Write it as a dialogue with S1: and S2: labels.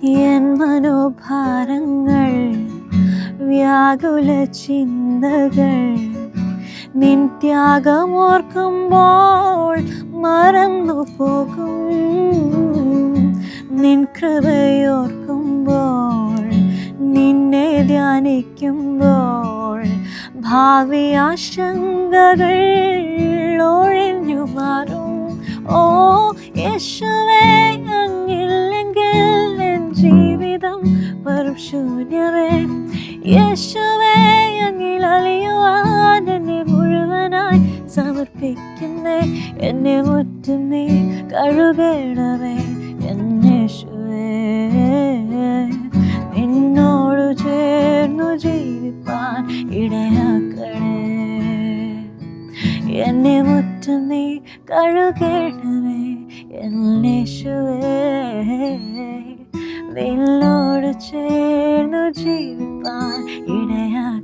S1: N മനോഭാരങ്ങൾ വ്യാകുല ചിന്തകൾ നിൻ ത്യാഗമോർക്കുമ്പോൾ മറന്നു പോകും. നിൻ കൃപയോർക്കുമ്പോൾ നിന്നെ ധ്യാനിക്കുമ്പോൾ ഭാവി ആശങ്കകൾ ഒഴിഞ്ഞു മാറും. ഓ യേശുവേ, അങ്ങില്ലെങ്കിൽ എൻ ജീവിതം വെറും ശൂന്യമേ. യേശുവേ, അങ്ങിൽ അലിയുവാൻ എന്നെ മുഴുവനായി സമർപ്പിക്കുന്നേ. എന്നെ മുറ്റും നീ കഴുകണമേ എന്നേശുവേ. നിന്നോട് ചേർന്നു ജീവിപ്പാൻ ഇടയാക്കണേ. എന്നെ മുറ്റും നീ കഴുകണമേ എന്നേശുവേ. നിന്നോട് ചേർന്നു ജീവിപ്പാൻ ഇടയാ